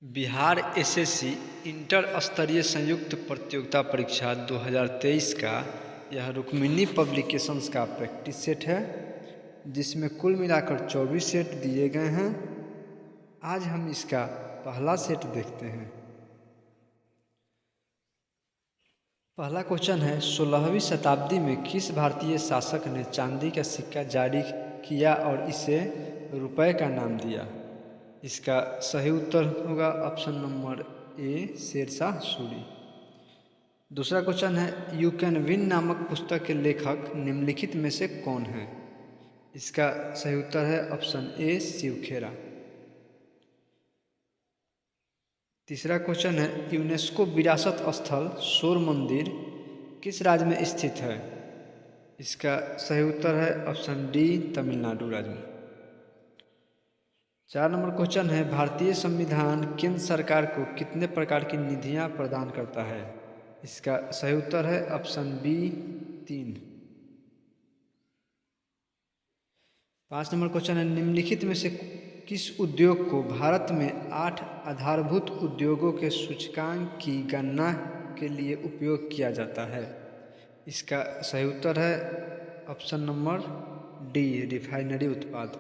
Bihar SSC inter स्तरीय संयुक्त प्रतियोगिता परीक्षा 2023 का यह रुक्मिणी पब्लिकेशंस का प्रैक्टिस सेट है, जिसमें कुल मिलाकर 24 सेट दिए गए हैं। आज हम इसका पहला सेट देखते हैं। पहला क्वेश्चन है, 16वीं शताब्दी में किस भारतीय शासक ने चांदी का सिक्का जारी किया और इसे रुपए का नाम दिया? इसका सही उत्तर होगा option number A, Sher Shah Suri. दूसरा क्वेश्चन है, यू कैन विन नामक पुस्तक के लेखक निम्नलिखित में से कौन है? इसका सही उत्तर है ऑप्शन ए, शिव खेरा। तीसरा क्वेश्चन है, यूनेस्को विरासत स्थल शोर मंदिर किस राज्य में स्थित है? इसका सही उत्तर है ऑप्शन डी, तमिलनाडु राज्य में। 4 नंबर क्वेश्चन है, भारतीय संविधान केंद्र सरकार को कितने प्रकार की निधियां प्रदान करता है? इसका सही उत्तर है ऑप्शन बी, 3। 5 नंबर क्वेश्चन है, निम्नलिखित में से किस उद्योग को भारत में 8 आधारभूत उद्योगों के सूचकांक की गणना के लिए उपयोग किया जाता है? इसका सही उत्तर है ऑप्शन नंबर डी, रिफाइनरी उत्पाद।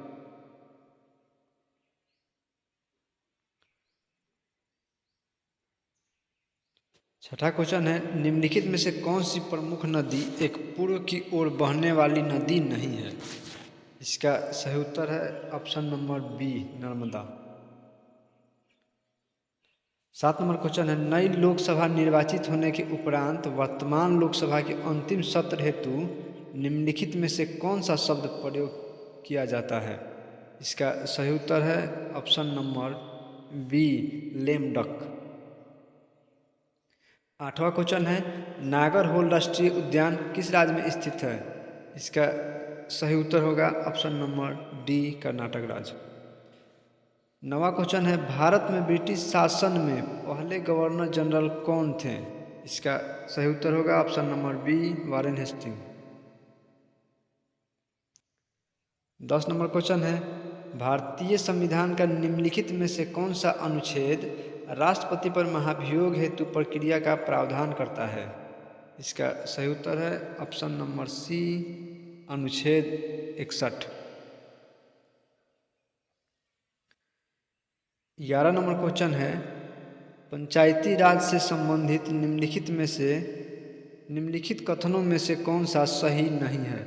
छठा क्वेश्चन है, निम्नलिखित में से कौन सी प्रमुख नदी एक पूर्व की ओर बहने वाली नदी नहीं है? इसका सही उत्तर है option number B, Narmada. 7 number question है, नई लोकसभा निर्वाचित होने के उपरांत वर्तमान लोकसभा के अंतिम सत्र हेतु निम्नलिखित में से कौन सा शब्द प्रयोग किया जाता है? इसका सही उत्तर है option number B, lame duck. 8वां क्वेश्चन है, नागरहोल राष्ट्रीय उद्यान किस राज्य में स्थित है? इसका सही उत्तर होगा ऑप्शन नंबर डी, कर्नाटक राज्य। 9वां क्वेश्चन है, भारत में ब्रिटिश शासन में पहले गवर्नर जनरल कौन थे? इसका सही उत्तर होगा option number B, Warren Hasting. 10 number question है, भारतीय संविधान का निम्नलिखित में से कौन सा अनुच्छेद राष्ट्रपति पर महाभियोग हेतु प्रक्रिया का प्रावधान करता है? इसका सही उत्तर है ऑप्शन नंबर सी, अनुच्छेद 61। 11 नंबर क्वेश्चन है, पंचायती राज से संबंधित निम्नलिखित कथनों में से कौन सा सही नहीं है?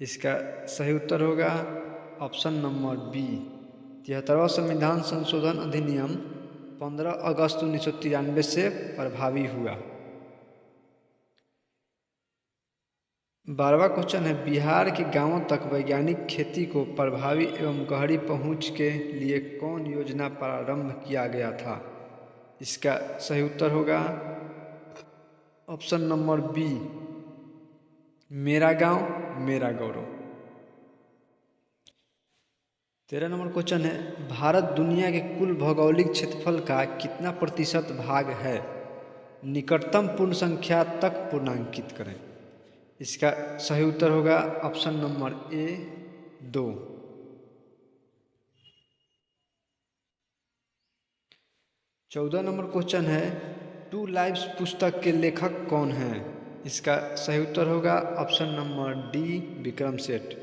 इसका सही उत्तर होगा ऑप्शन नंबर बी, 73वां संविधान संशोधन अधिनियम 15 अगस्त 1993 से प्रभावी हुआ। 12वां क्वेश्चन है, बिहार के गांवों तक वैज्ञानिक खेती को प्रभावी एवं गहरी पहुंच के लिए कौन योजना प्रारंभ किया गया था? इसका सही उत्तर होगा ऑप्शन नंबर बी, मेरा गांव मेरा गौरव। 13 नंबर क्वेश्चन है, भारत दुनिया के कुल भौगोलिक क्षेत्रफल का कितना प्रतिशत भाग है? निकटतम पूर्ण संख्या तक पूर्णांकित करें। इसका सही उत्तर होगा ऑप्शन नंबर ए, 2। 14 नंबर क्वेश्चन है, टू लाइव्स पुस्तक के लेखक कौन हैं? इसका सही उत्तर होगा option number D, Vikram Seth.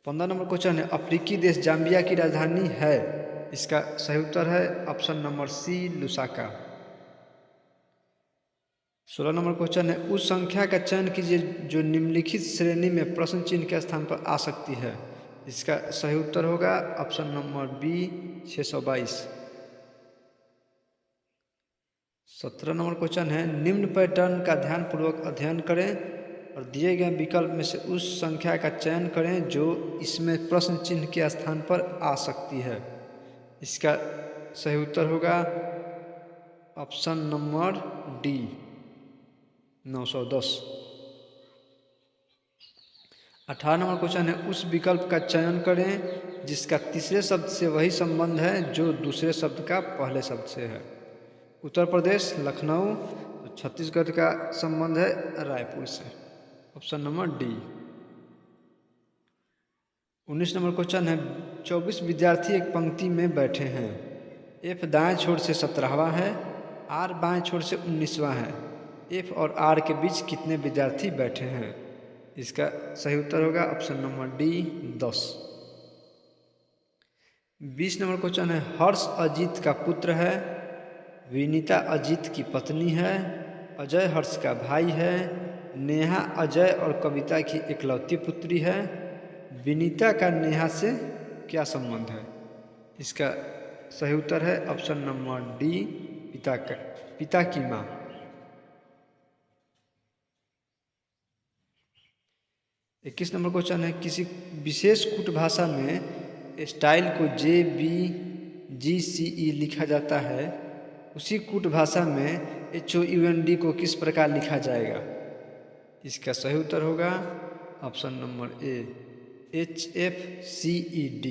15 number question है, अफ्रीकी देश जाम्बिया की राजधानी है? इसका सही उत्तर है option number C, Lusaka. 16 number question है, उस संख्या का चयन कीजिए जो निम्नलिखित श्रेणी में प्रश्न चिन्ह के स्थान पर आ सकती है। इसका सही उत्तर होगा option number B, 622। 17 number question है, निम्न पैटर्न का ध्यानपूर्वक अध्ययन करें और दिए गए विकल्प में से उस संख्या का चयन करें जो इसमें प्रश्न चिन्ह के स्थान पर आ सकती है। इसका सही उत्तर होगा option number D, 910। 18 number question है, उस विकल्प का चयन करें जिसका तीसरे शब्द से वही संबंध है जो दूसरे शब्द का पहले शब्द से है। उत्तर प्रदेश, लखनऊ। तो छत्तीसगढ़ का संबंध है रायपुर से, option number D. 19 number question है, 24 विद्यार्थी एक पंक्ति में बैठे हैं। एफ दाएं छोर से 17वां है, आर बाएं छोर से 19वां है। एफ और आर के बीच कितने विद्यार्थी बैठे हैं? इसका सही उत्तर होगा option number D 10। 20 number question है, हर्ष अजीत का पुत्र है, विनीता अजीत की पत्नी है, अजय हर्ष का भाई है, नेहा अजय और कविता की इकलौती पुत्री है, विनीता का नेहा से क्या संबंध है? इसका सही उत्तर है ऑप्शन नंबर डी पिता की माँ। 21 नंबर क्वेश्चन है, किसी विशेष कूट भाषा में स्टाइल को JBGCE लिखा जाता है, उसी कूट भाषा में HOUND को किस प्रकार लिखा जाएगा? इसका सही उत्तर होगा ऑप्शन नंबर ए HFCED।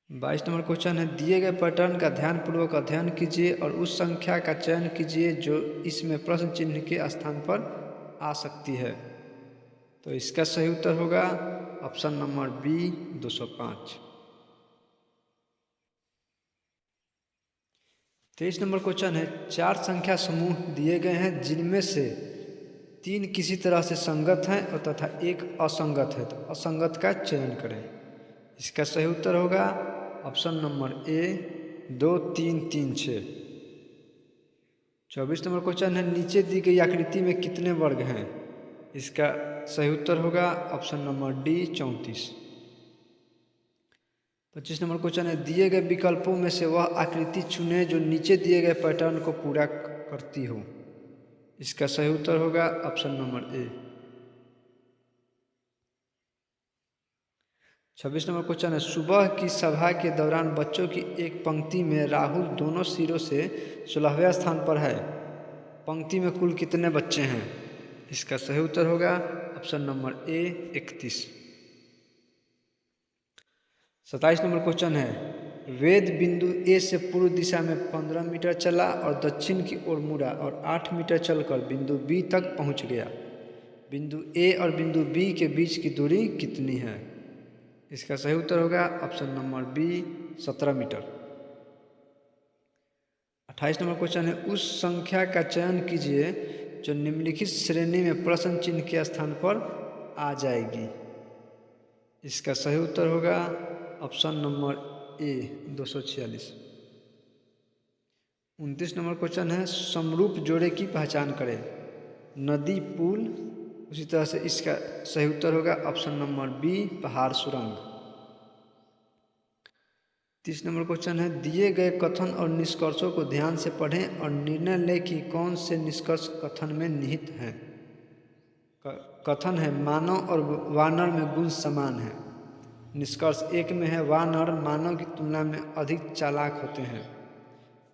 22 नंबर क्वेश्चन है, दिए गए पैटर्न का ध्यानपूर्वक अध्ययन कीजिए और उस संख्या का चयन कीजिए जो इसमें प्रश्न चिन्ह के स्थान पर आ सकती है। तो इसका सही उत्तर होगा option number B 205। 23 number question है, 4 संख्या समूह दिए गए हैं जिनमें से 3 किसी तरह से संगत हैं और तथा एक असंगत है, तो असंगत का चयन करें। इसका सही उत्तर होगा ऑप्शन नंबर ए 2 3 3 6। 24 नंबर क्वेश्चन है, नीचे दी गई आकृति में कितने वर्ग हैं? इसका सही उत्तर होगा option number D 34। 25 number question है, दिए गए विकल्पों में से वह आकृति चुने जो नीचे दिए गए पैटर्न को पूरा करती हो। इसका सही उत्तर होगा ऑप्शन नंबर ए। 26 नंबर क्वेश्चन है, सुबह की सभा के दौरान बच्चों की एक पंक्ति में राहुल दोनों सिरों से 16वें स्थान पर है। पंक्ति में कुल कितने बच्चे हैं? इसका सही उत्तर होगा ऑप्शन नंबर ए 31। 27 नंबर क्वेश्चन है, वेद बिंदु ए से पूर्व दिशा में 15 मीटर चला और दक्षिण की ओर मुड़ा और 8 मीटर चलकर बिंदु बी तक पहुंच गया। बिंदु ए और बिंदु बी के बीच की दूरी कितनी है? इसका सही उत्तर होगा option number B 17 metre. 28 number question है, उस संख्या का चयन कीजिए जो निम्नलिखित श्रेणी में प्रश्न चिन्ह के स्थान पर आ जाएगी। इसका सही उत्तर होगा ऑप्शन नंबर ए 246। 29 नंबर क्वेश्चन है, समरूप जोड़े की पहचान करें। नदी, पुल, उसी तरह से इसका सही उत्तर होगा ऑप्शन नंबर बी पहाड़, सुरंग। 30 नंबर क्वेश्चन है, दिए गए कथन और निष्कर्षों को ध्यान से पढ़ें और निर्णय लें कि कौन से निष्कर्ष कथन में निहित हैं। कथन है, मानव और वानर में गुण समान है। निष्कर्ष 1 में है, वानर मानव की तुलना में अधिक चालाक होते हैं।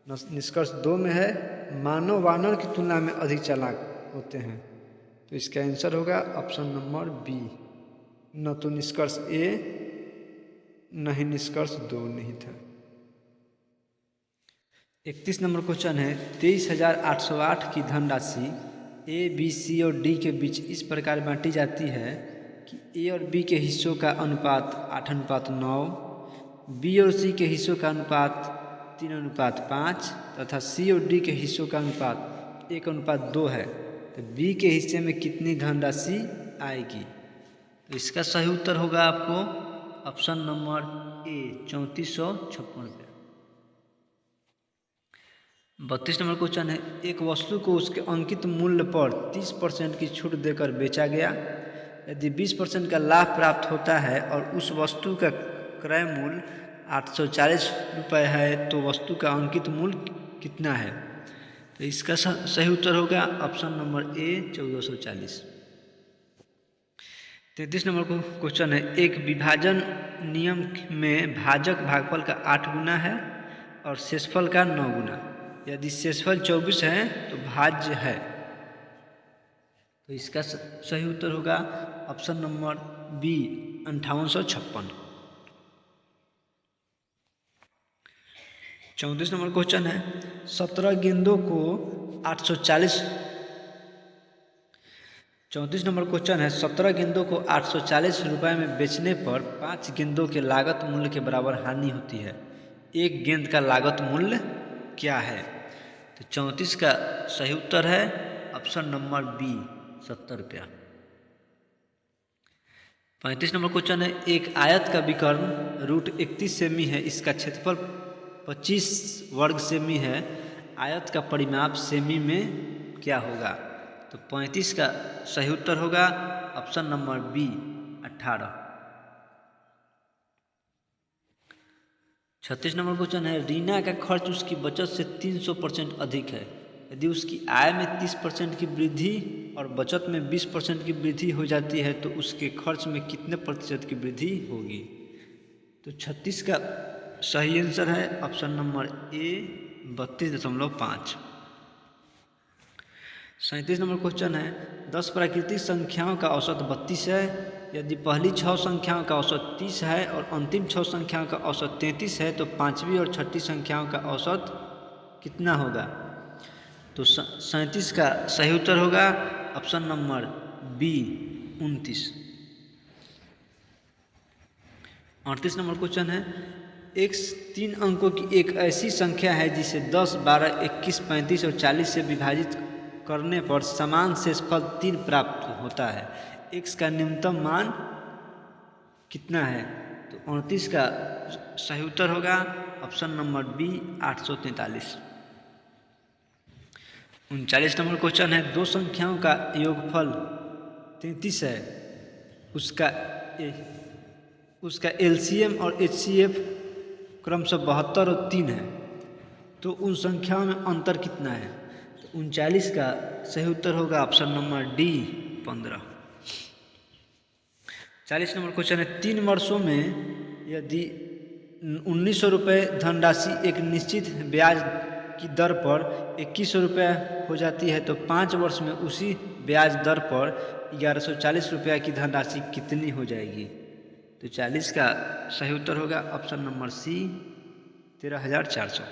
निष्कर्ष 2 में है, मानव वानर की तुलना में अधिक चालाक होते हैं। तो इसका आंसर होगा ऑप्शन नंबर बी, न तो निष्कर्ष ए न ही निष्कर्ष 2 निहित है। 31 नंबर क्वेश्चन है, 23,808 की धनराशि ए, बी, सी और डी के बीच इस प्रकार बांटी जाती है कि ए और बी के हिस्सों का अनुपात 8:9, बी और सी के हिस्सों का अनुपात 3:5 तथा सी और डी के हिस्सों का अनुपात 1:2 है। तो बी के हिस्से में कितनी धनराशि आएगी? तो इसका सही उत्तर होगा आपको ऑप्शन नंबर ए 3456 रुपये। 32 नंबर क्वेश्चन है, एक वस्तु को उसके अंकित मूल्य पर 30% की छूट देकर बेचा गया। यदि 20% का लाभ प्राप्त होता है और उस वस्तु का क्रय मूल्य 840 रुपये है तो वस्तु का अंकित मूल्य कितना है? तो इसका सही उत्तर होगा ऑप्शन नंबर ए 1440। 33 नंबर क्वेश्चन है, एक विभाजन नियम में भाजक भागफल का 8 गुना है और शेषफल का 9 गुना। यदि शेषफल 24 है तो भाज्य है। तो इसका सही उत्तर होगा option number B 5856। 34 number question है, 17 गेंदों को 840 34 नंबर क्वेश्चन है 17 गेंदों को 840 रुपये में बेचने पर 5 गेंदों के लागत मूल्य के बराबर हानि होती है। एक गेंद का लागत मूल्य क्या है? तो 34 का सही उत्तर है ऑप्शन नंबर बी 70 रुपया। 35 नंबर क्वेश्चन है एक आयत का विकर्ण रूट 31 सेमी है, इसका क्षेत्रफल 25 वर्ग सेमी है, आयत का परिमाप सेमी में क्या होगा? तो 35 का सही उत्तर होगा option number B 18। 36 number question है रीना का खर्च उसकी बचत से 300% अधिक है। यदि उसकी आय में 30% की वृद्धि और बचत में 20% की वृद्धि हो जाती है तो उसके खर्च में कितने प्रतिशत की वृद्धि होगी? तो 36 का सही आंसर है ऑप्शन नंबर ए 32.5। 37 नंबर क्वेश्चन है 10 प्राकृतिक संख्याओं का औसत 32 है। यदि पहली 6 संख्याओं का औसत 30 है और अंतिम 6 संख्याओं का औसत 33 है तो पांचवी और छठी संख्याओं का औसत कितना होगा? तो 37 का सही उत्तर होगा option number B 29। 38 number question है x 3 अंकों की एक ऐसी संख्या है जिसे 10, 12, 21, 35 और 40 से विभाजित करने पर समान शेषफल 3 प्राप्त होता है। x का न्यूनतम मान कितना है? तो 38 का सही उत्तर होगा option number B 843। 39 number question है दो संख्याओं का योगफल 33 है, उसका एलसीएम और एचसीएफ क्रमशः 72 और 3 है, तो उन संख्याओं में अंतर कितना है? तो 39 का सही उत्तर होगा option number D 15। 40 number question है 3 वर्षों में यदि 1900 रुपये धनराशि एक निश्चित ब्याज की दर पर 2100 रुपये हो जाती है तो 5 वर्ष में उसी ब्याज दर पर 1140 रुपये की धनराशि कितनी हो जाएगी? तो 40 का सही उत्तर होगा option number C 13,400।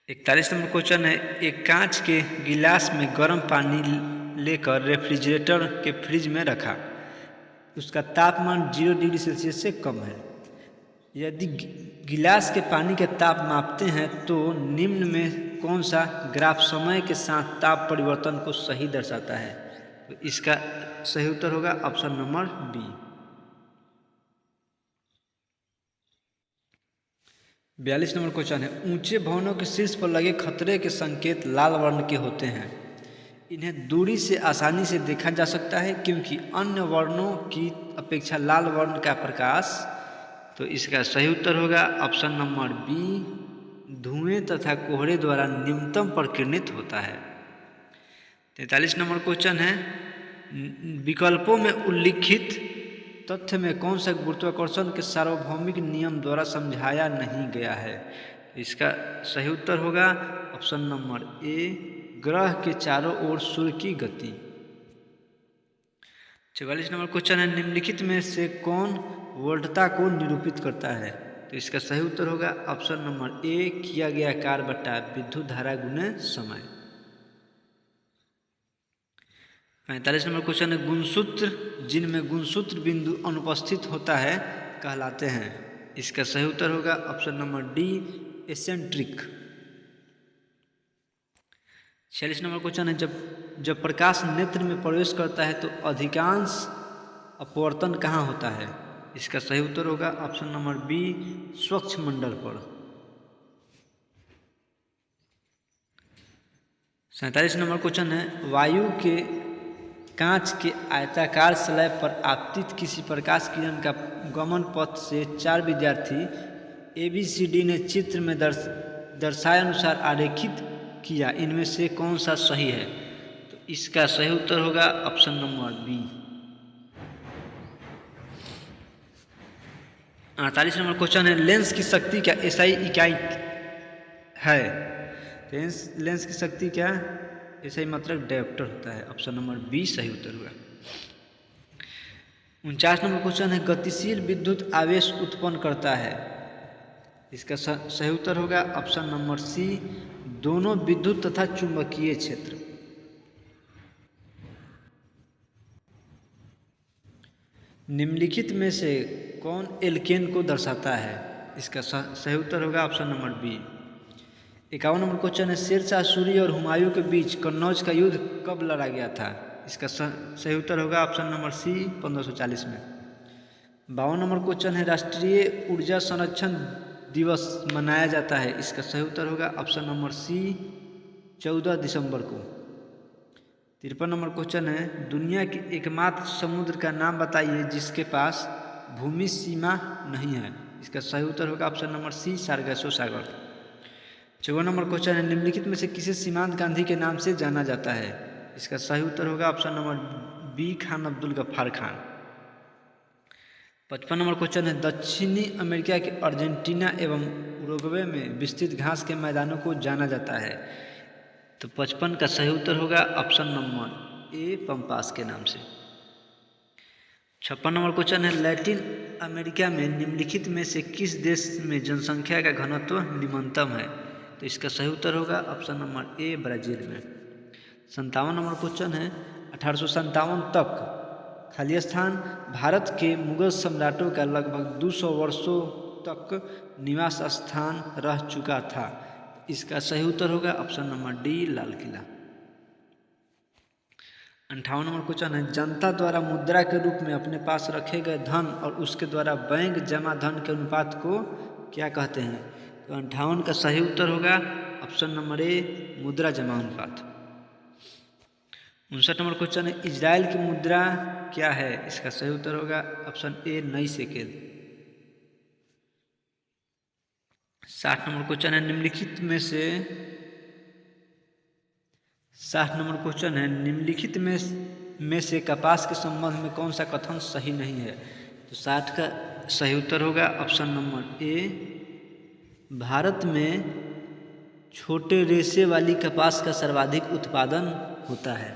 41 number question है एक कांच के गिलास में गर्म पानी लेकर रेफ्रिजरेटर के फ्रिज में रखा, उसका तापमान 0 डिग्री सेल्सियस से कम है। यदि गिलास के पानी का ताप मापते हैं तो निम्न में कौन सा ग्राफ समय के साथ ताप परिवर्तन को सही दर्शाता है? तो इसका सही उत्तर होगा option number B. 42 number question है ऊंचे भवनों के शीर्ष पर लगे खतरे के संकेत लाल वर्ण के होते हैं, इन्हें दूरी से आसानी से देखा जा सकता है क्योंकि अन्य वर्णों की अपेक्षा लाल वर्ण का प्रकाश। तो इसका सही उत्तर होगा ऑप्शन नंबर बी धुएं तथा कोहरे द्वारा न्यूनतम प्रकीर्णित होता है। 43 नंबर क्वेश्चन है विकल्पों में उल्लिखित तथ्य में कौन सा गुरुत्वाकर्षण के सार्वभौमिक नियम द्वारा समझाया नहीं गया है? इसका सही उत्तर होगा ऑप्शन नंबर ए ग्रह के चारों ओर सूर्य की गति। 44 नंबर क्वेश्चन है निम्नलिखित में से कौन वोल्टता को निरूपित करता है? तो इसका सही उत्तर होगा ऑप्शन नंबर ए किया गया कार्य बटा विद्युत धारा गुने समय। 45 नंबर क्वेश्चन है गुणसूत्र जिनमें गुणसूत्र बिंदु अनुपस्थित होता है कहलाते हैं, इसका सही उत्तर होगा option number D eccentric. 46 number question है जब प्रकाश नेत्र में प्रवेश करता है तो अधिकांश अपवर्तन कहाँ होता है? इसका सही उत्तर होगा ऑप्शन नंबर बी स्वच्छ मंडल पर। 47 नंबर क्वेश्चन है वायु के कांच के आयताकार स्लैब पर आपतित किसी प्रकाश किरण का गमन पथ से 4 विद्यार्थी ABCD ने चित्र में दर्शाए अनुसार आरेखित किया, इनमें से कौन सा सही है? तो इसका सही उत्तर होगा option number B. 48 number question है लेंस की शक्ति क्या SI इकाई है? लेंस की शक्ति क्या SI मतलब डायोप्टर होता है, ऑप्शन नंबर बी सही उत्तर हुआ। 49 नंबर क्वेश्चन है गतिशील विद्युत आवेश उत्पन्न करता है, इसका सही उत्तर होगा ऑप्शन नंबर सी दोनों विद्युत तथा चुंबकीय क्षेत्र। निम्नलिखित में से कौन एल्केन को दर्शाता है? इसका सही उत्तर होगा option number B. 51 number question है, शेरशाह सूरी और हुमायूं के बीच कन्नौज का युद्ध कब लड़ा गया था? इसका सही उत्तर होगा ऑप्शन नंबर सी 1540 में। 52 नंबर क्वेश्चन है, राष्ट्रीय ऊर्जा संरक्षण दिवस मनाया जाता है? इसका सही उत्तर होगा ऑप्शन नंबर सी 14 दिसंबर को। 53 नंबर क्वेश्चन है, दुनिया के एकमात्र समुद्र का नाम बताइए जिसके पास भूमि सीमा नहीं है? इसका सही उत्तर होगा ऑप्शन नंबर सी सार्गासो सागर। 54 नंबर क्वेश्चन है, निम्नलिखित में से किसे सीमांत गांधी के नाम से जाना जाता है? इसका सही उत्तर होगा option number B Khan Abdul Ghaffar Khan. 55 number question है, दक्षिणी अमेरिका के अर्जेंटीना एवं उरुग्वे में विस्तृत घास के मैदानों को जाना जाता है? तो 55 का सही उत्तर होगा ऑप्शन नंबर ए पंपास के नाम से। 56 नंबर क्वेश्चन है, लैटिन अमेरिका में निम्नलिखित में से किस देश में जनसंख्या का घनत्व निम्नतम है? तो इसका सही उत्तर होगा ऑप्शन नंबर ए ब्राज़ील में। 57 नंबर क्वेश्चन है, 1857 तक खालिस्तान भारत के मुगल सम्राटों का लगभग 200 वर्षों तक निवास स्थान रह चुका था? इसका सही उत्तर होगा option number D Lal Qila. 58 number question है, जनता द्वारा मुद्रा के रूप में अपने पास रखे गए धन और उसके द्वारा बैंक जमा धन के अनुपात को क्या कहते हैं? तो 58 का सही उत्तर होगा ऑप्शन नंबर ए मुद्रा जमा अनुपात। 59 नंबर क्वेश्चन है, इजराइल की मुद्रा क्या है? इसका सही उत्तर होगा ऑप्शन ए नई शेकेल। 60 नंबर क्वेश्चन है, निम्नलिखित में से कपास के संबंध में कौन सा कथन सही नहीं है? तो 60 का सही उत्तर होगा ऑप्शन नंबर ए भारत में छोटे रेशे वाली कपास का सर्वाधिक उत्पादन होता है।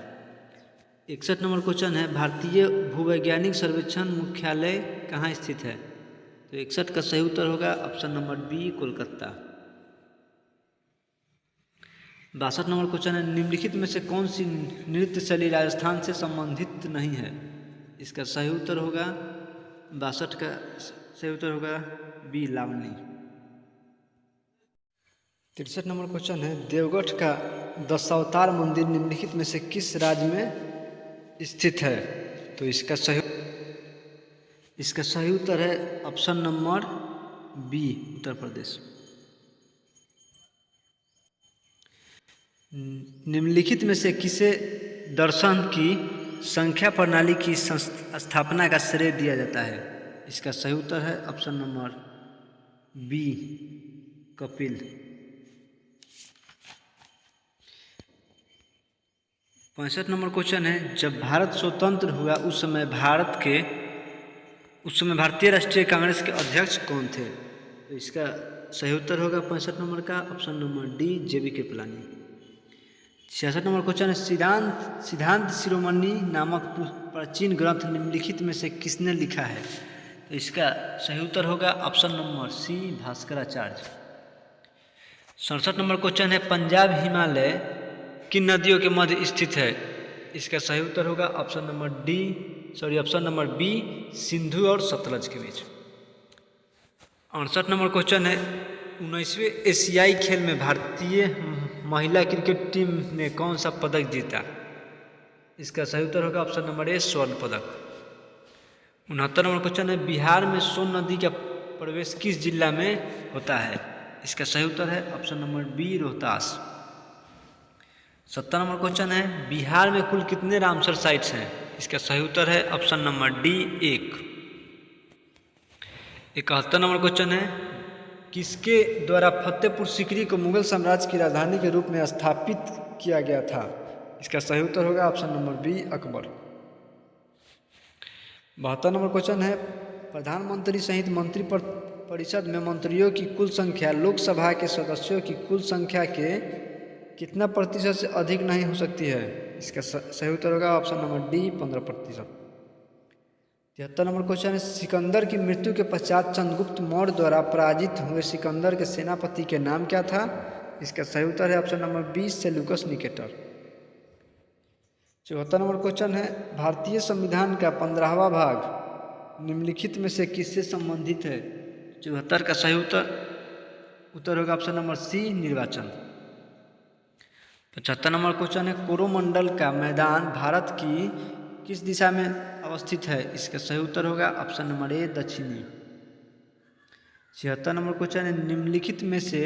61 नंबर क्वेश्चन है, भारतीय भूवैज्ञानिक सर्वेक्षण मुख्यालय कहाँ स्थित है? तो 61 का सही उत्तर होगा option number B Kolkata. 62 number question है, निम्नलिखित में से कौन सी नृत्य शैली राजस्थान से संबंधित नहीं है? इसका सही उत्तर होगा 62 का सही उत्तर होगा बी लावनी। 63 नंबर क्वेश्चन है, देवगढ़ का दशावतार मंदिर निम्नलिखित में से किस राज्य में स्थित है? तो इसका सही उत्तर है option number B Uttar Pradesh. निम्नलिखित में से किसे दर्शन की संख्या प्रणाली की स्थापना का श्रेय दिया जाता है? इसका सही उत्तर है option number B Kapil. 65 number question है, जब भारत स्वतंत्र हुआ उस समय भारतीय राष्ट्रीय कांग्रेस के अध्यक्ष कौन थे? तो इसका सही उत्तर होगा 65 नंबर का ऑप्शन नंबर डी जेबी कृपलानी। 66 नंबर क्वेश्चन है, सिद्धांत शिरोमणि नामक प्राचीन ग्रंथ निम्नलिखित में से किसने लिखा है? तो इसका सही उत्तर होगा option number C Bhaskaracharya. 67 number question है, पंजाब हिमालय किन नदियों के मध्य स्थित है? इसका सही उत्तर होगा ऑप्शन नंबर बी सिंधु और सतलज के बीच। 68 नंबर क्वेश्चन है, 19वें एशियाई खेल में भारतीय महिला क्रिकेट टीम ने कौन सा पदक जीता? इसका सही उत्तर होगा ऑप्शन नंबर ए स्वर्ण पदक। 69 नंबर क्वेश्चन है, बिहार में सोन नदी का प्रवेश किस जिला में होता है? इसका सही उत्तर है option number B Rohtas. 70 number question है, बिहार में कुल कितने रामसर साइट्स हैं? इसका सही उत्तर है option number D 1। 71 number question है, किसके द्वारा फतेहपुर सीकरी को मुगल साम्राज्य की राजधानी के रूप में स्थापित किया गया था? इसका सही उत्तर होगा option number B Akbar. 72 number question है, प्रधानमंत्री सहित मंत्री परिषद में मंत्रियों की कुल संख्या लोकसभा के सदस्यों की कुल संख्या के कितना प्रतिशत से अधिक नहीं हो सकती है? इसका सही उत्तर होगा option number D 15%। 73 number question है, सिकंदर की मृत्यु के पश्चात चंद्रगुप्त मौर्य द्वारा पराजित हुए सिकंदर के सेनापति के नाम क्या था? इसका सही उत्तर है option number B Seleucus Nicator. 74 number question है, भारतीय संविधान का 15वां भाग निम्नलिखित में से किससे संबंधित है? 74 का सही उत्तर होगा ऑप्शन नंबर सी, निर्वाचन। 75 नंबर क्वेश्चन है, कोरोमंडल का मैदान भारत की किस दिशा में अवस्थित है? इसका सही उत्तर होगा ऑप्शन नंबर ए, दक्षिणी। 76 नंबर क्वेश्चन है, निम्नलिखित में से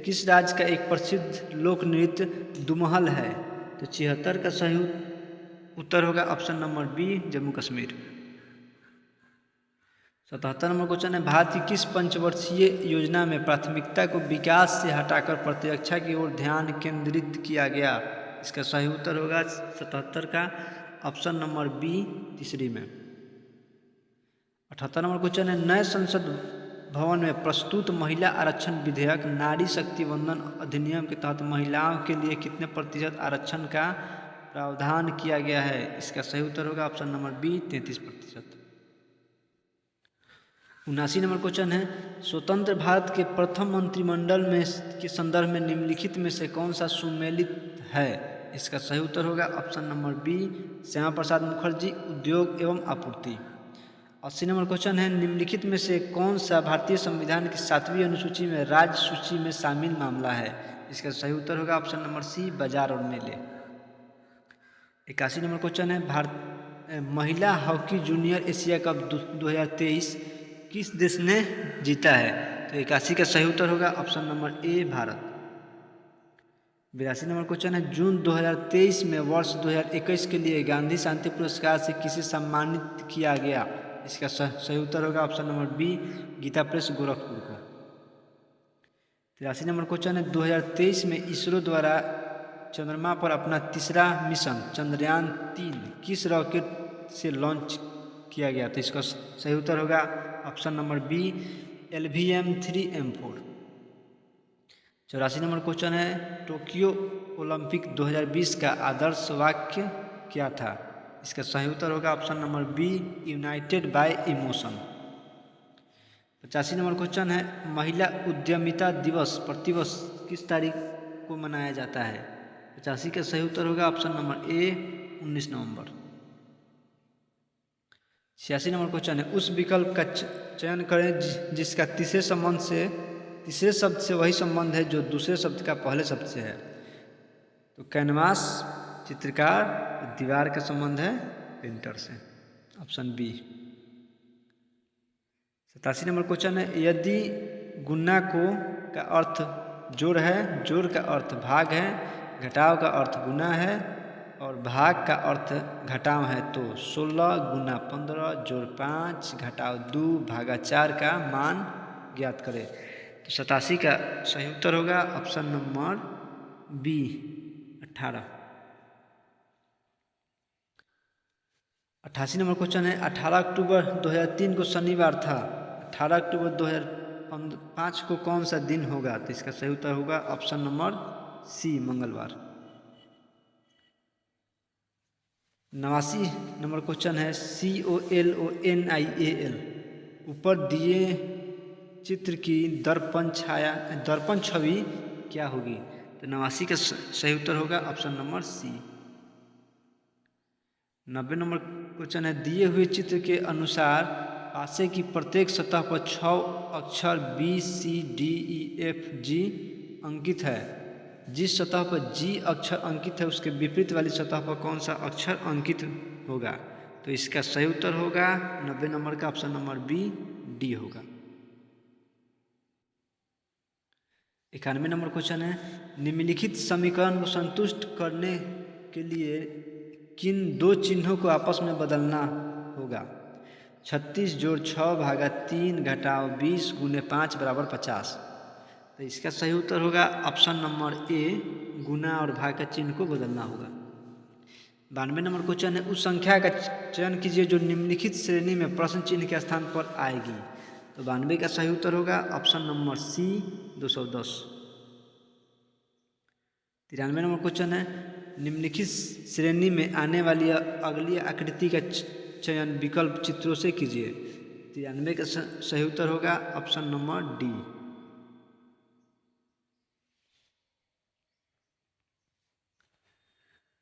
किस राज्य का एक प्रसिद्ध लोक नृत्य दुमहल है? तो 76 का सही उत्तर होगा option number B, Jammu Kashmir. 77 number question है, भारत की किस पंचवर्षीय योजना में प्राथमिकता को विकास से हटाकर प्रतिरक्षा की ओर ध्यान केंद्रित किया गया? इसका सही उत्तर होगा 77 का ऑप्शन नंबर बी, तीसरी में। 78 नंबर क्वेश्चन है, नए संसद भवन में प्रस्तुत महिला आरक्षण विधेयक नारी शक्ति वंदन अधिनियम के तहत महिलाओं के लिए कितने प्रतिशत आरक्षण का प्रावधान किया गया है? इसका सही उत्तर होगा option number B, 33%। 79 number question है, स्वतंत्र भारत के प्रथम मंत्रिमंडल में के संदर्भ में निम्नलिखित में से कौन सा सुमेलित है? इसका सही उत्तर होगा option number B, Shyama Prasad Mukherjee, उद्योग एवं आपूर्ति। 80 नंबर क्वेश्चन है, निम्नलिखित में से कौन सा भारतीय संविधान की 7वीं अनुसूची में राज्य सूची में शामिल मामला है? इसका सही उत्तर होगा ऑप्शन नंबर सी, बाजार और मेले। 81 नंबर क्वेश्चन है, महिला हॉकी जूनियर एशिया कप 2023 किस देश ने जीता है? तो 81 का सही उत्तर होगा ऑप्शन नंबर ए, भारत। 82 नंबर क्वेश्चन है, जून 2023 में वर्ष 2021 के लिए गांधी शांति पुरस्कार से किसे सम्मानित किया गया? इसका सही उत्तर होगा option number B, Gita press Gorakhpur को। 83 नंबर क्वेश्चन है, 2023 में इसरो द्वारा चंद्रमा पर अपना तीसरा मिशन चंद्रयान 3 किस रॉकेट से लॉन्च किया गया? तो इसका सही उत्तर होगा option number B, LVM-3M4। 84 number question है, टोक्यो ओलंपिक 2020 का आदर्श वाक्य क्या था? इसका सही उत्तर होगा option number B, united by emotion. 85 number question है, महिला उद्यमिता दिवस प्रतिवर्ष किस तारीख को मनाया जाता है? 85 का सही उत्तर होगा ऑप्शन नंबर ए, 19 नवंबर। 86 नंबर क्वेश्चन है, उस विकल्प का चयन करें जिसका तीसरे शब्द से वही संबंध है जो दूसरे शब्द का पहले शब्द से है। तो कैनवास चित्रकार, दीवार का संबंध है पेंटर से, ऑप्शन बी। 87 नंबर क्वेश्चन है, यदि गुना का अर्थ जोड़ है, जोड़ का अर्थ भाग है, घटाव का अर्थ गुना है और भाग का अर्थ घटाव है, तो 16 गुना 15 जोड़ 5 घटाव 2 भागा 4 का मान ज्ञात करें। तो 87 का सही उत्तर होगा option number B, 18। 88 number question है, 18 अक्टूबर 2003 को शनिवार था, 18 अक्टूबर 2005 को कौन सा दिन होगा? तो इसका सही उत्तर होगा ऑप्शन नंबर सी, मंगलवार। 89 नंबर क्वेश्चन है, COLONIAL ऊपर दिए चित्र की दर्पण छवि क्या होगी? तो 89 का सही उत्तर होगा option number C. 90 number question है, दिए हुए चित्र के अनुसार पासे की प्रत्येक सतह पर 6 अक्षर BCDEFG अंकित है। जिस सतह पर G अक्षर अंकित है उसके विपरीत वाली सतह पर कौन सा अक्षर अंकित होगा? तो इसका सही उत्तर होगा 90 नंबर का ऑप्शन नंबर बी, डी होगा। 91 नंबर क्वेश्चन है, निम्नलिखित समीकरण को संतुष्ट करने के लिए किन दो चिन्हों को आपस में बदलना होगा? 36 जोड़ 6 भागा 3 घटाव 20 गुने 5 बराबर 50। तो इसका सही उत्तर होगा ऑप्शन नंबर ए, गुना और भाग का चिन्ह को बदलना होगा। 92 नंबर क्वेश्चन है, उस संख्या का चयन कीजिए जो निम्नलिखित श्रेणी में प्रश्न चिन्ह के स्थान पर आएगी। तो 92 का सही उत्तर होगा option number C, 210। 93 number question है, निम्नलिखित श्रेणी में आने वाली अगली आकृति का चयन विकल्प चित्रों से कीजिए। 93 का सही उत्तर होगा option number D.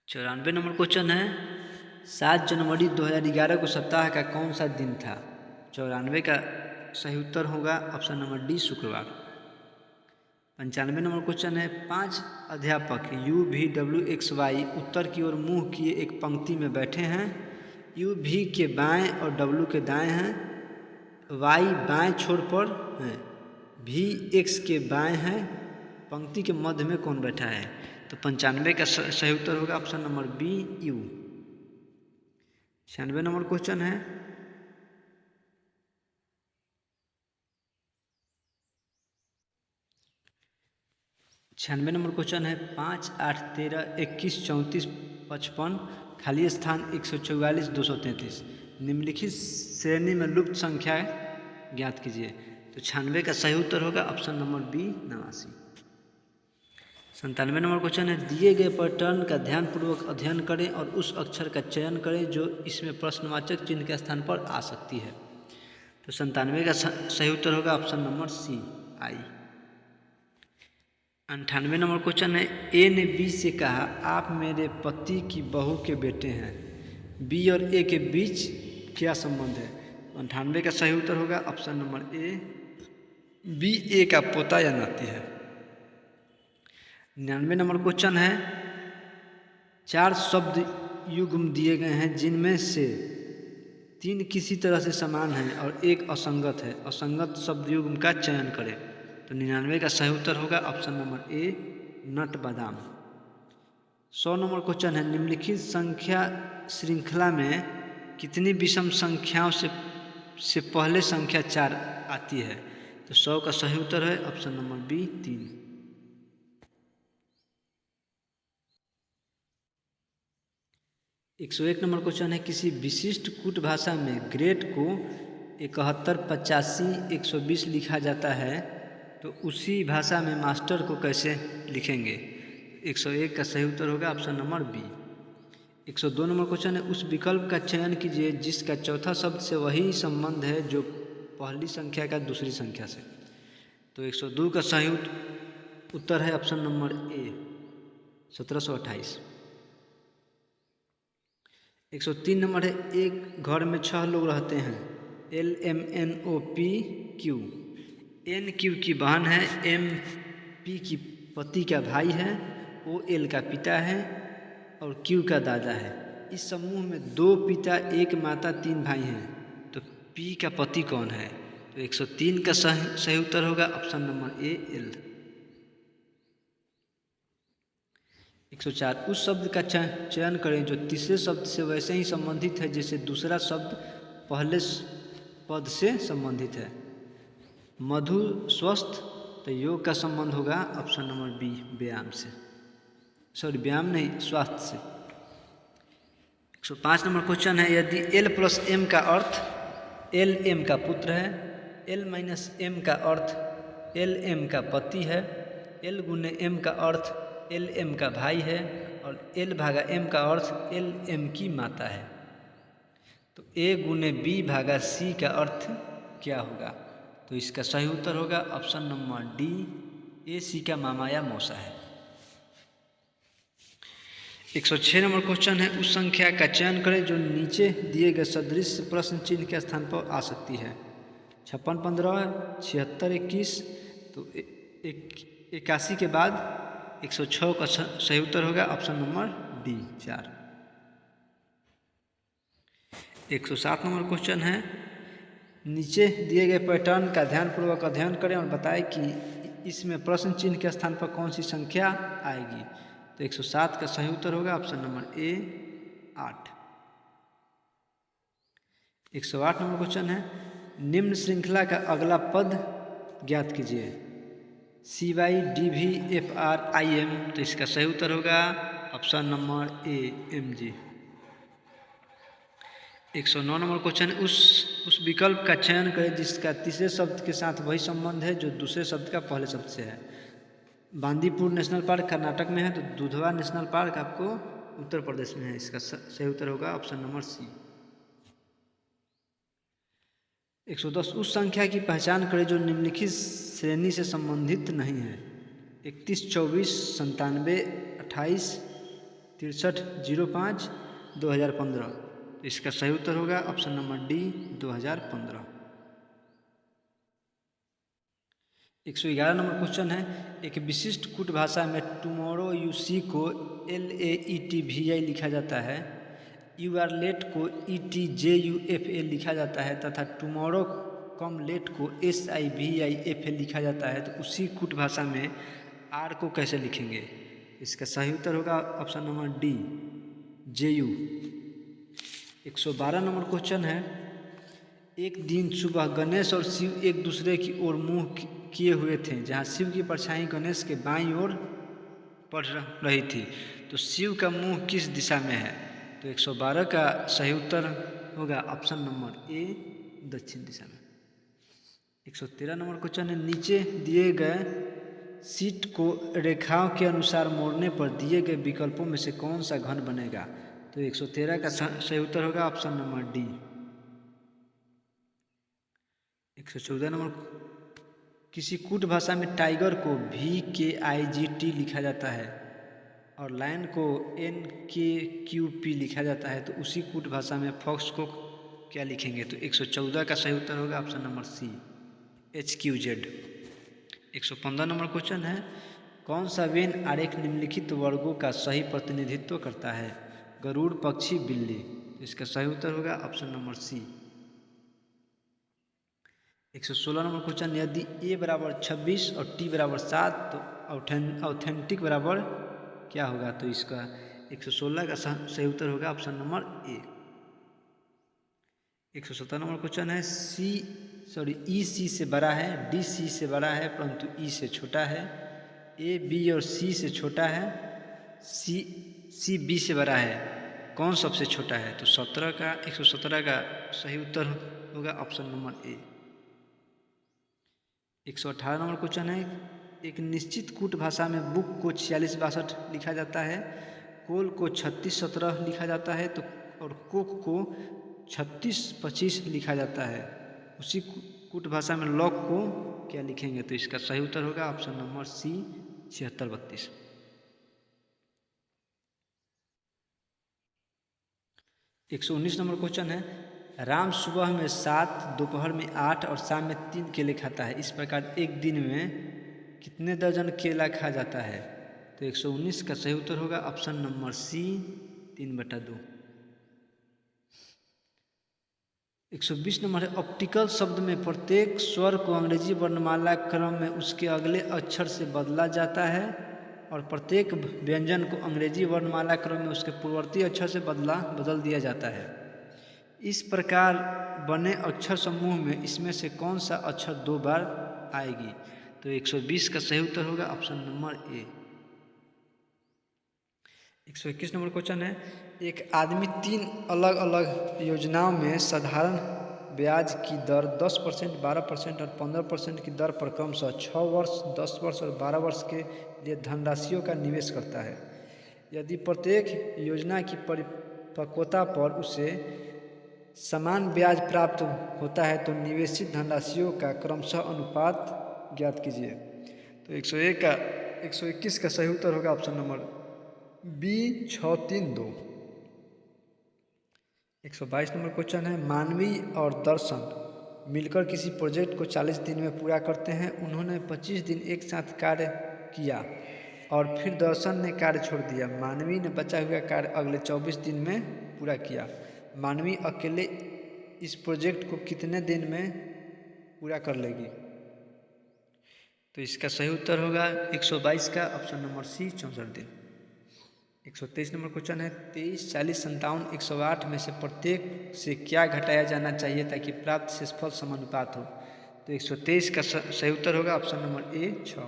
94 number question है, 7 जनवरी 2011 को सप्ताह का कौन सा दिन था? 94 का सही उत्तर होगा ऑप्शन नंबर डी शुक्रवार। 95 नंबर क्वेश्चन है 5 अध्यापक U V W X Y उत्तर की ओर मुंह किए एक पंक्ति में बैठे हैं। यू वी के बाएं और डब्ल्यू के दाएं हैं। वाई बाएं छोर पर है, भी एक्स के बाएं हैं। पंक्ति के मध्य में कौन बैठा है? तो 95 का सही उत्तर होगा option number B U. 96 number question है 96 नंबर क्वेश्चन है 5, 8, 13, 21, 34, 55 खाली स्थान 144, 233 निम्नलिखित श्रेणी में लुप्त संख्या ज्ञात कीजिए। तो 96 का सही उत्तर होगा option number B 89। 97 number question है दिए गए पैटर्न का ध्यानपूर्वक अध्ययन करें और उस अक्षर का चयन करें जो इसमें प्रश्नवाचक चिन्ह के स्थान पर आ सकती है। तो 97 का सही उत्तर होगा ऑप्शन नंबर सी आई। 98 नंबर क्वेश्चन है ए ने बी से कहा आप मेरे पति की बहू के बेटे हैं। बी और ए के बीच क्या संबंध है? 98 का सही उत्तर होगा ऑप्शन नंबर ए बी ए का पोता या नाती है। 99 नंबर क्वेश्चन है 4 शब्द युग्म दिए गए हैं जिनमें से 3 किसी तरह से समान हैं और एक असंगत है। असंगत शब्द युग्म का चयन करें। तो 99 का सही उत्तर होगा ऑप्शन नंबर ए नट बादाम। 100 नंबर क्वेश्चन है निम्नलिखित संख्या श्रृंखला में कितनी विषम संख्याओं से पहले संख्या 4 आती है? तो 100 का सही उत्तर है option number B 3। 101 number question है किसी विशिष्ट कूट भाषा में ग्रेड को 71, 85, 120 लिखा जाता है तो उसी भाषा में मास्टर को कैसे लिखेंगे? 101 का सही उत्तर होगा option number B. 102 number question है उस विकल्प का चयन कीजिए जिसका चौथा शब्द से वही संबंध है जो पहली संख्या का दूसरी संख्या से। तो 102 का सही उत्तर है ऑप्शन नंबर ए 1728। 103 नंबर है एक घर में 6 लोग रहते हैं। L M N O P Q. N Q की बहन है, एम पी की पति का भाई है, ओ एल का पिता है और क्यू का दादा है। इस समूह में 2 पिता 1 माता 3 भाई हैं। तो पी का पति कौन है? तो 103 का सही उत्तर होगा ऑप्शन नंबर ए एल। 104 उस शब्द का चयन करें जो तीसरे शब्द से वैसे ही संबंधित है जैसे दूसरा शब्द पहले पद से संबंधित है। मधु स्वस्थ, तो योग का संबंध होगा ऑप्शन नंबर बी व्यायाम से, सॉरी व्यायाम नहीं स्वास्थ्य से। 105 नंबर क्वेश्चन है यदि एल प्लस एम का अर्थ एल एम का पुत्र है, एल माइनस एम का अर्थ एल एम का पति है, एल गुने एम का अर्थ एल एम का भाई है और एल भागा एम का अर्थ एल एम की माता है, तो ए गुने बी भागा सी का अर्थ क्या होगा? तो इसका सही उत्तर होगा ऑप्शन नंबर डी ए सी का मामा या मौसा है। 106 नंबर क्वेश्चन है उस संख्या का चयन करें जो नीचे दिए गए सदृश प्रश्न चिन्ह के स्थान पर आ सकती है। 56, 15, 76, 21। तो 81 के बाद 106 का सही उत्तर होगा option number D 4। 107 number question है नीचे दिए गए पैटर्न का ध्यानपूर्वक अध्ययन करें और बताएं कि इसमें प्रश्न चिन्ह के स्थान पर कौन सी संख्या आएगी। तो 107 का सही उत्तर होगा option number A 8। 108 number question है निम्न श्रृंखला का अगला पद ज्ञात कीजिए। C Y D V F R I M. तो इसका सही उत्तर होगा option number A M G. 109 number question है उस विकल्प का चयन करें जिसका तीसरे शब्द के साथ वही संबंध है जो दूसरे शब्द का पहले शब्द से है। बांदीपुर नेशनल पार्क कर्नाटक में है तो दुधवा नेशनल पार्क आपको उत्तर प्रदेश में है। इसका सही उत्तर होगा ऑप्शन नंबर सी। 110 उस संख्या की पहचान करें जो निम्नलिखित श्रेणी से संबंधित नहीं है। 31, 24, 97, 28, 63, 05, 2015। तो इसका सही उत्तर होगा option number D 2015। 111 number question है, एक विशिष्ट कूट भाषा में टुमारो UC को LAETVI लिखा जाता है, यू आर लेट को ETJUFA लिखा जाता है तथा टुमारो कम लेट को SIVIFA लिखा जाता है। तो उसी कूट भाषा में आर को कैसे लिखेंगे? इसका सही उत्तर होगा option number D, JU। 112 number question है, एक दिन सुबह गणेश और शिव एक दूसरे की ओर मुंह किए हुए थे, जहां शिव की परछाई गणेश के बाईं ओर पड़ रही थी, तो शिव का मुंह किस दिशा में है? तो 112 का सही उत्तर होगा ऑप्शन नंबर ए, दक्षिण दिशा में। 113 नंबर क्वेश्चन है, नीचे दिए गए शीट को रेखाओं के अनुसार मोड़ने पर दिए गए विकल्पों में से कौन सा घन बनेगा? तो 113 का सही उत्तर होगा ऑप्शन नंबर डी। 114 नंबर, किसी कूट भाषा में टाइगर को VKIGT लिखा जाता है और लायन को NKQP लिखा जाता है, तो उसी कूट भाषा में फॉक्स को क्या लिखेंगे? तो 114 का सही उत्तर होगा option number C, HQZ। 115 number question है, कौन सा वेन आरेख निम्नलिखित वर्गों का सही प्रतिनिधित्व करता है? गरुड़, पक्षी, बिल्ली। इसका सही उत्तर होगा option number C. 116 number question, यदि A बराबर 26 और T बराबर 7 तो ऑथेंटिक बराबर क्या होगा? तो इसका 116 का सही उत्तर होगा ऑप्शन नंबर ए। 117 नंबर क्वेश्चन है, EC से बड़ा है, DC से बड़ा है परंतु E से छोटा है, A B और C से छोटा है, C B से बड़ा है, कौन सबसे छोटा है? तो 117 का सही उत्तर होगा ऑप्शन नंबर ए। 118 नंबर क्वेश्चन है, एक निश्चित कूट भाषा में बुक को 4662 लिखा जाता है, कोल को 3617 लिखा जाता है, तो और कोक को 3625 लिखा जाता है। उसी कूट भाषा में लॉक को क्या लिखेंगे? तो इसका सही उत्तर होगा option number C, 7632। 119 number question है, राम सुबह में 7, दोपहर में 8 और शाम में 3 केले खाता है, इस प्रकार एक दिन में कितने दर्जन केला खा जाता है? तो 119 का सही उत्तर होगा ऑप्शन नंबर सी, 3/2। 120 नंबर है, ऑप्टिकल शब्द में प्रत्येक स्वर को अंग्रेजी वर्णमाला क्रम में उसके अगले अक्षर से बदला जाता है और प्रत्येक व्यंजन को अंग्रेजी वर्णमाला क्रम में उसके पूर्ववर्ती अक्षर से बदल दिया जाता है। इस प्रकार बने अक्षर समूह में इसमें से कौन सा अक्षर 2 बार आएगी? तो 120 का सही उत्तर होगा ऑप्शन नंबर ए। 121 नंबर क्वेश्चन है, एक आदमी 3 अलग अलग योजनाओं में साधारण ब्याज की दर 10%, 12% और 15% की दर पर क्रमशः 6 वर्ष, 10 वर्ष और 12 वर्ष के लिए धनराशियों का निवेश करता है। यदि प्रत्येक योजना की परिपक्वता पर उसे समान ब्याज प्राप्त होता है तो निवेशित धनराशियों का क्रमशः अनुपात ज्ञात कीजिए। तो 121 का सही उत्तर होगा option number B, 632। 122 number question है, मानवीय और दर्शन मिलकर किसी प्रोजेक्ट को 40 दिन में पूरा करते हैं। उन्होंने 25 दिन एक साथ कार्य किया और फिर दर्शन ने कार्य छोड़ दिया। मानवीय ने बचा हुआ कार्य अगले 24 दिन में पूरा किया। मानवीय अकेले इस प्रोजेक्ट को कितने दिन में पूरा कर लेगी? तो इसका सही उत्तर होगा 122 का ऑप्शन नंबर सी, 64 दिन। 123 नंबर क्वेश्चन है, 23, 40, 57, 108 में से प्रत्येक से क्या घटाया जाना चाहिए ताकि प्राप्त शेषफल समानुपात हो? तो 123 का सही उत्तर होगा ऑप्शन नंबर ए, 6।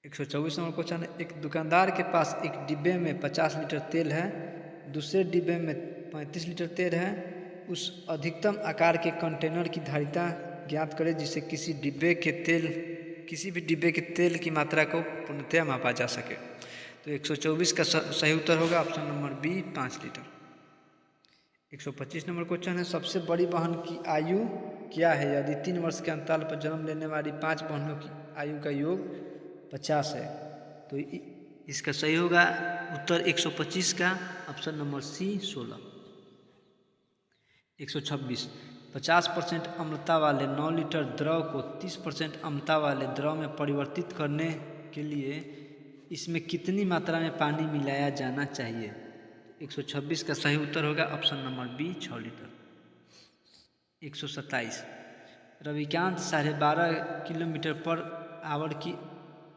124 नंबर क्वेश्चन है, एक दुकानदार के पास एक डिब्बे में 50 लीटर तेल है, दूसरे डिब्बे में 35 लीटर तेल है। उस अधिकतम आकार के कंटेनर की धारिता ज्ञात करें जिससे किसी भी डिब्बे के तेल की मात्रा को पूर्णतया मापा जा सके। तो 124 का सही उत्तर होगा option number B, 5 litre. 125 number question है, सबसे बड़ी बहन की आयु क्या है यदि 3 वर्ष के अंतराल पर जन्म लेने वाली 5 बहनों की आयु का योग 50 है? तो इसका सही होगा उत्तर 125 का ऑप्शन नंबर सी, 16। 126, 50% अम्लता वाले 9 लीटर द्रव को 30% अम्लता वाले द्रव में परिवर्तित करने के लिए इसमें कितनी मात्रा में पानी मिलाया जाना चाहिए? 126 का सही उत्तर होगा option number B 6 litre. 127 Ravikant 12.5 kilometre per hour की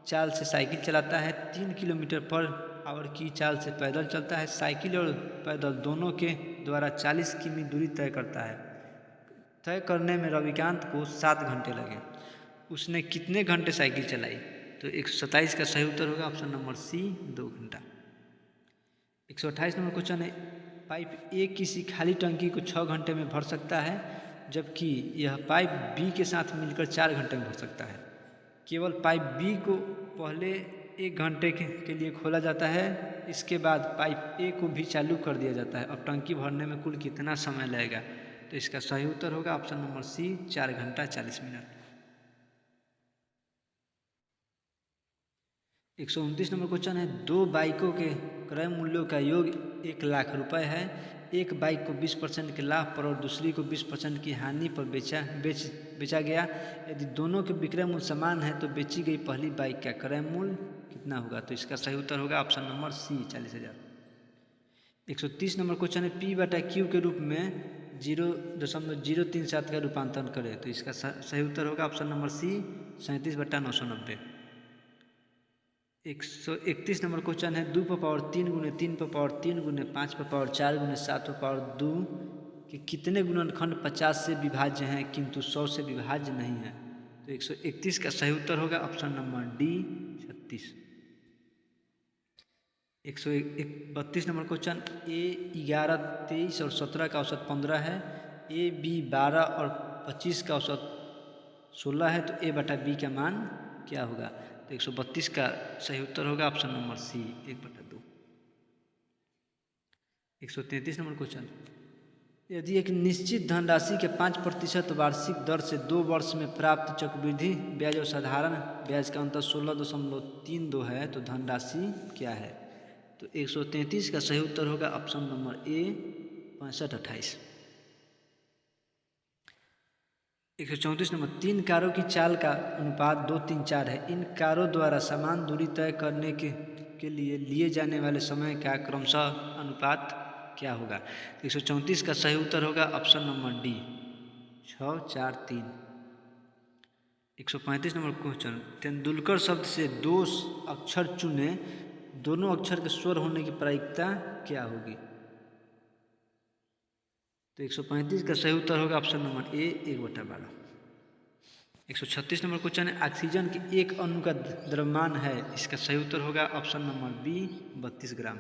चाल से साइकिल चलाता है, 3 किलोमीटर पर आवर की चाल से पैदल चलता है। साइकिल और पैदल दोनों के द्वारा 40 किमी दूरी तय करता है। तय करने में रविकांत को 7 घंटे लगे। उसने कितने घंटे साइकिल चलाई? तो 127 का सही उत्तर होगा ऑप्शन नंबर सी 2 घंटा। 128 नंबर क्वेश्चन है, पाइप ए किसी खाली टंकी को 6 घंटे में भर सकता है, जबकि यह पाइप बी के साथ मिलकर 4 घंटे में भर सकता है। केवल पाइप बी को पहले 1 घंटे के लिए खोला जाता है, इसके बाद पाइप ए को भी चालू कर दिया जाता है। अब टंकी भरने में कुल कितना समय लगेगा? तो इसका सही उत्तर होगा ऑप्शन नंबर सी 4 घंटा 40 मिनट। 129 नंबर क्वेश्चन है, 2 बाइकों के क्रय मूल्यों का योग 1 लाख रुपए है। एक बाइक को 20% के लाभ पर और दूसरी को 20% की हानि पर बेचा गया। यदि दोनों के विक्रय मूल्य समान है तो बेची गई पहली बाइक का क्रय मूल्य कितना होगा? तो इसका सही उत्तर होगा option number C 40,000। 130 number question है, P/Q के रूप में 0.037 का रूपांतरण करें। तो इसका सही उत्तर होगा option number C 37/990। 131 number question है, 2/3 गुने 3/3 गुने 5/4 गुने 7/2 के कितने गुणनखंड 50 से विभाज्य हैं किंतु 100 से विभाज्य नहीं है? तो 131 का सही उत्तर होगा option number D 36। 132 number question, A 11, 23 और 17 का औसत 15 है, ए बी 12 और 25 का औसत 16 है, तो A/B का मान क्या होगा? तो 132 का सही उत्तर होगा option number C 1/2। 133 number question, यदि एक निश्चित धनराशि के 5% वार्षिक दर से 2 वर्ष में प्राप्त चक्रवृद्धि ब्याज और साधारण ब्याज का अंतर 16.32 है तो धनराशि क्या है? तो 133 का सही उत्तर होगा ऑप्शन नंबर ए 6528। 134 नंबर, 3 कारों की चाल का अनुपात 2-3-4 है। इन कारों द्वारा समान दूरी तय करने के लिए लिए जाने वाले समय का क्रमशः अनुपात क्या होगा? 134 का सही उत्तर होगा option number D 6-4-3। 135 number question, Tendulkar शब्द से 2 अक्षर चुने, दोनों अक्षर के स्वर होने की प्रायिकता क्या होगी? तो 135 का सही उत्तर होगा ऑप्शन नंबर ए 1/12। 136 नंबर क्वेश्चन है, ऑक्सीजन के एक अणु का द्रव्यमान है, इसका सही उत्तर होगा ऑप्शन नंबर बी 32 ग्राम।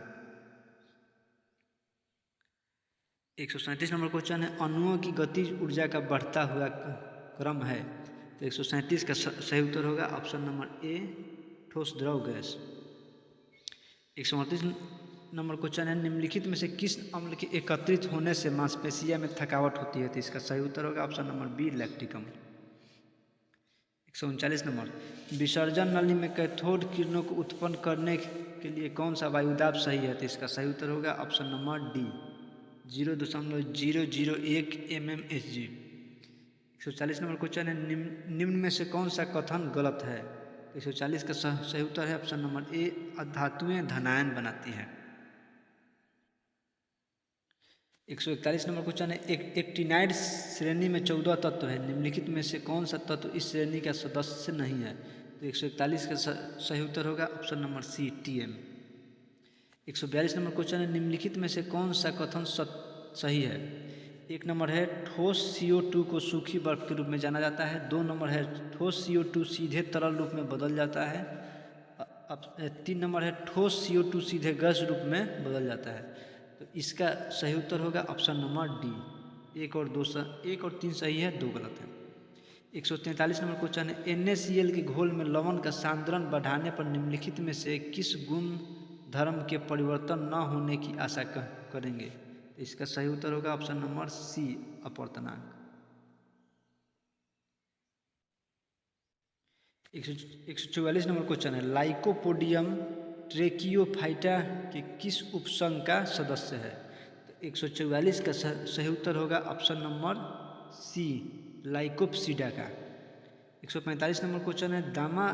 137 नंबर क्वेश्चन है, अणुओं की गतिज ऊर्जा का बढ़ता हुआ क्रम है। तो 137 का सही उत्तर होगा ऑप्शन नंबर ए ठोस द्रव गैस। 138 नंबर क्वेश्चन है, निम्नलिखित में से किस अम्ल के एकत्रित होने से मांसपेशियों में थकावट होती है? तो इसका सही उत्तर होगा ऑप्शन नंबर बी लैक्टिक अम्ल। 139 नंबर, विसर्जन नली में कैथोड किरणों को उत्पन्न करने के लिए कौन सा वायुदाब सही है? तो इसका सही उत्तर होगा option number D 0.001 mmHg। 140 number question है, निम्न में से कौन सा कथन गलत है? तो 140 का सही उत्तर है ऑप्शन नंबर ए धातुएं धनायन बनाती हैं। 141 नंबर क्वेश्चन है, एक्टिनाइड श्रेणी में 14 तत्व है, निम्नलिखित में से कौन सा तत्व इस श्रेणी का सदस्य नहीं है? तो 141 का सही उत्तर होगा option number C Tm। 142 number question है, निम्नलिखित में से कौन सा कथन सही है? 1 नंबर है, ठोस CO2 को सूखी बर्फ के रूप में जाना जाता है। 2 नंबर है, ठोस CO2 सीधे तरल रूप में बदल जाता है। 3 नंबर है, ठोस CO2 सीधे गैस रूप में बदल जाता है। तो इसका सही उत्तर होगा ऑप्शन नंबर डी 1 और 3 सही है, 2 गलत है। 143 नंबर क्वेश्चन है, NaCl के घोल में लवण का सांद्रण बढ़ाने पर निम्नलिखित में से किस गुण धर्म के परिवर्तन न होने की आशा करेंगे? तो इसका सही उत्तर होगा ऑप्शन नंबर सी अपवर्तनांक। 144 नंबर क्वेश्चन है, लाइकोपोडियम ट्रेकियोफाइटा के किस उपसंघ का सदस्य है? तो 144 का सही उत्तर होगा ऑप्शन नंबर सी लाइकोप्सिडा का। 145 नंबर क्वेश्चन है, दामा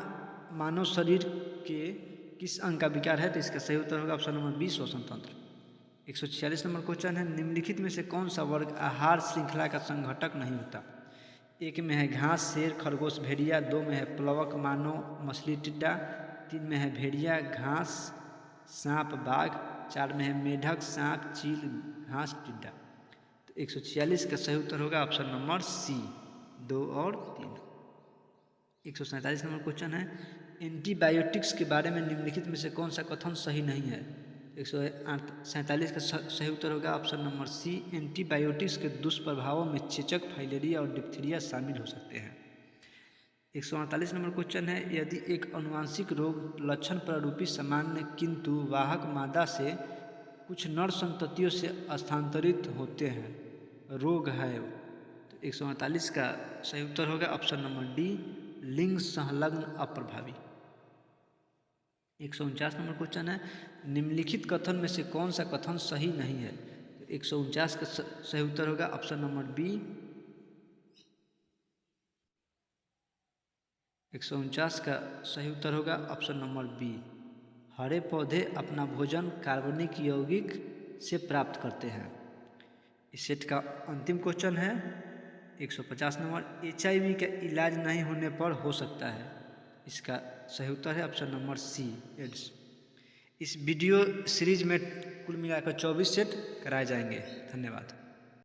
मानव शरीर के किस अंग का विकार है? तो इसका सही उत्तर होगा ऑप्शन नंबर बी श्वसन तंत्र। 146 नंबर क्वेश्चन है, निम्नलिखित में से कौन सा वर्ग आहार श्रृंखला का संघटक नहीं होता? एक में है घास, शेर, खरगोश, भेड़िया। दो में है प्लवक, मानव, मछली, टिड्डा। तीन में है भेड़िया, घास, सांप, बाघ। चार में है मेढक, सांप, चील, घास, टिड्डा। तो 146 का सही उत्तर होगा ऑप्शन नंबर सी, 2 और 3। 147 नंबर क्वेश्चन है, एंटीबायोटिक्स के बारे में निम्नलिखित में से कौन सा कथन सही नहीं है? 147 का सही उत्तर होगा ऑप्शन नंबर सी, एंटीबायोटिक्स के दुष्प्रभावों में चेचक, फाइलेरिया और डिप्थीरिया शामिल हो सकते हैं। 148 नंबर क्वेश्चन है, यदि एक अनुवांशिक रोग लक्षण प्रारूपी सामान्य किंतु वाहक मादा से कुछ नर संततियों से स्थानांतरित होते हैं, रोग है, तो 148 का सही उत्तर होगा ऑप्शन नंबर डी, लिंग संलग्न अप्रभावी। 149 नंबर क्वेश्चन है, निम्नलिखित कथन में से कौन सा कथन सही नहीं है? तो 149 का सही उत्तर होगा ऑप्शन नंबर बी, 149 का सही उत्तर होगा ऑप्शन नंबर बी, हरे पौधे अपना भोजन कार्बनिक यौगिक से प्राप्त करते हैं। इस सेट का अंतिम क्वेश्चन है 150 नंबर, HIV का इलाज नहीं होने पर हो सकता है? इसका सही उत्तर है ऑप्शन नंबर सी, एड्स। इस वीडियो सीरीज में कुल मिलाकर 24 सेट कराए जाएंगे। धन्यवाद।